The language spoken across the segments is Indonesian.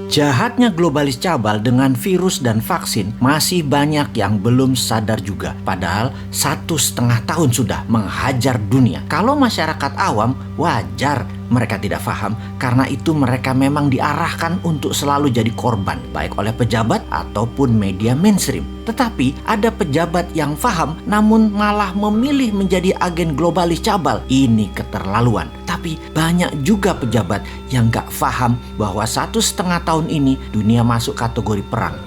Jahatnya globalis cabal dengan virus dan vaksin masih banyak yang belum sadar juga. Padahal 1,5 tahun sudah menghajar dunia. Kalau masyarakat awam wajar mereka tidak paham, karena itu mereka memang diarahkan untuk selalu jadi korban, baik oleh pejabat ataupun media mainstream. Tetapi ada pejabat yang paham namun malah memilih menjadi agen globalis cabal. Ini keterlaluan. Tapi banyak juga pejabat yang gak paham bahwa 1,5 tahun ini dunia masuk kategori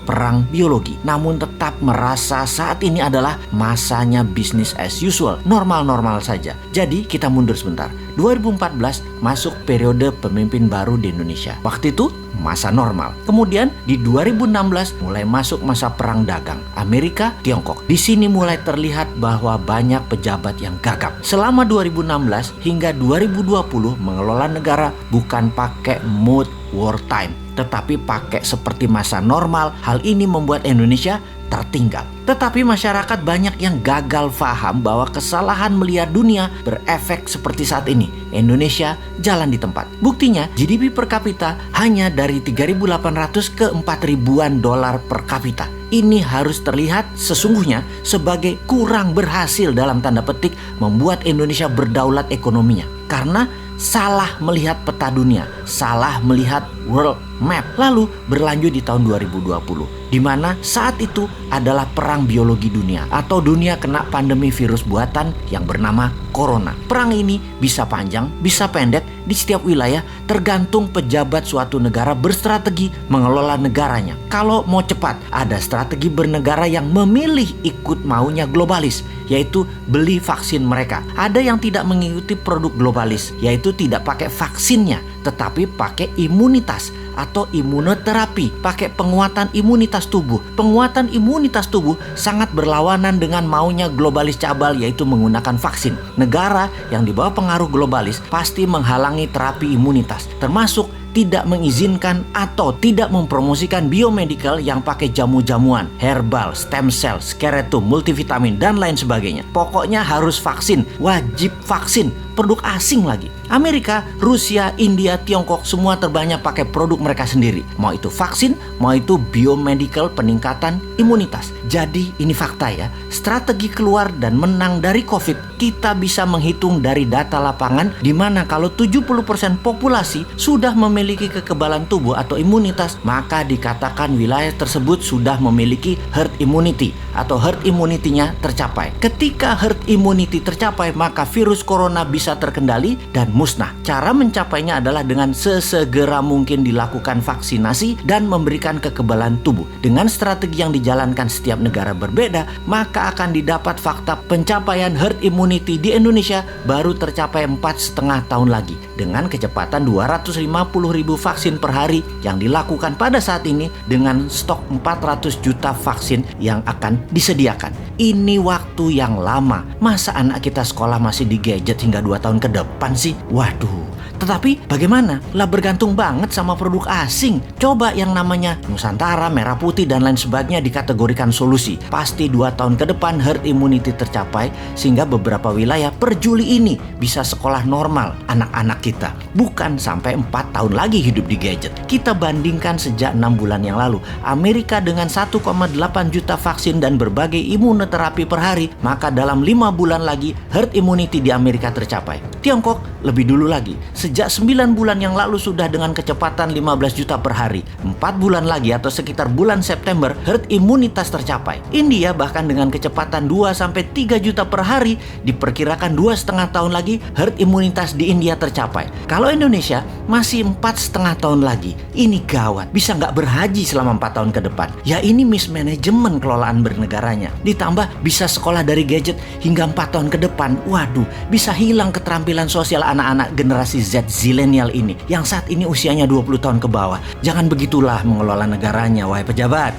perang biologi. Namun tetap merasa saat ini adalah masanya business as usual, normal-normal saja. Jadi kita mundur sebentar. 2014 masuk periode pemimpin baru di Indonesia. Waktu itu masa normal. Kemudian di 2016 mulai masuk masa perang dagang Amerika Tiongkok. Di sini mulai terlihat bahwa banyak pejabat yang gagap. Selama 2016 hingga 2020 mengelola negara bukan pakai mode wartime, tetapi pakai seperti masa normal. Hal ini membuat Indonesia tertinggal. Tetapi masyarakat banyak yang gagal paham bahwa kesalahan melihat dunia berefek seperti saat ini. Indonesia jalan di tempat. Buktinya GDP per kapita hanya dari 3.800 ke 4.000-an dolar per kapita. Ini harus terlihat sesungguhnya sebagai kurang berhasil dalam tanda petik membuat Indonesia berdaulat ekonominya. Karena salah melihat peta dunia, salah melihat world map. Lalu berlanjut di tahun 2020, di mana saat itu adalah perang biologi dunia atau dunia kena pandemi virus buatan yang bernama corona. Perang ini bisa panjang, bisa pendek di setiap wilayah, tergantung pejabat suatu negara berstrategi mengelola negaranya. Kalau mau cepat, ada strategi bernegara yang memilih ikut maunya globalis, yaitu beli vaksin mereka. Ada yang tidak mengikuti produk globalis, yaitu tidak pakai vaksinnya, tetapi pakai imunitas atau imunoterapi, pakai penguatan imunitas tubuh. Penguatan imunitas tubuh sangat berlawanan dengan maunya globalis cabal, yaitu menggunakan vaksin. Negara yang di bawah pengaruh globalis pasti menghalangi terapi imunitas, termasuk tidak mengizinkan atau tidak mempromosikan biomedical yang pakai jamu-jamuan, herbal, stem cell, skeletum, multivitamin, dan lain sebagainya. Pokoknya harus vaksin, wajib vaksin. Produk asing lagi. Amerika, Rusia, India, Tiongkok semua terbanyak pakai produk mereka sendiri. Mau itu vaksin, mau itu biomedical peningkatan imunitas. Jadi ini fakta ya. Strategi keluar dan menang dari COVID kita bisa menghitung dari data lapangan, di mana kalau 70% populasi sudah memiliki kekebalan tubuh atau imunitas, maka dikatakan wilayah tersebut sudah memiliki herd immunity atau herd immunity-nya tercapai. Ketika herd immunity tercapai, maka virus corona bisa terkendali dan musnah. Cara mencapainya adalah dengan sesegera mungkin dilakukan vaksinasi dan memberikan kekebalan tubuh. Dengan strategi yang dijalankan setiap negara berbeda, maka akan didapat fakta pencapaian herd immunity di Indonesia baru tercapai 4,5 tahun lagi dengan kecepatan 250.000 vaksin per hari yang dilakukan pada saat ini dengan stok 400 juta vaksin yang akan disediakan. Ini waktu yang lama. Masa anak kita sekolah masih di gadget hingga 2 tahun ke depan sih? Waduh. Tetapi bagaimana? Lah bergantung banget sama produk asing. Coba yang namanya Nusantara, Merah Putih, dan lain sebagainya dikategorikan solusi. Pasti 2 tahun ke depan herd immunity tercapai, sehingga beberapa wilayah per Juli ini bisa sekolah normal anak-anak kita. Bukan sampai 4 tahun lagi hidup di gadget. Kita bandingkan sejak 6 bulan yang lalu. Amerika dengan 1,8 juta vaksin dan berbagai imunoterapi per hari, maka dalam 5 bulan lagi herd immunity di Amerika tercapai. Tiongkok lebih dulu lagi. Sejak 9 bulan yang lalu sudah dengan kecepatan 15 juta per hari. 4 bulan lagi atau sekitar bulan September herd imunitas tercapai. India bahkan dengan kecepatan 2-3 juta per hari, diperkirakan 2,5 tahun lagi herd imunitas di India tercapai. Kalau Indonesia masih 4,5 tahun lagi. Ini gawat, bisa nggak berhaji selama 4 tahun ke depan. Ya ini mismanajemen kelolaan bernegaranya. Ditambah bisa sekolah dari gadget hingga 4 tahun ke depan. Waduh, bisa hilang keterampilan sosial anak-anak generasi Z zilenial ini yang saat ini usianya 20 tahun ke bawah. Jangan begitulah mengelola negaranya, wahai pejabat.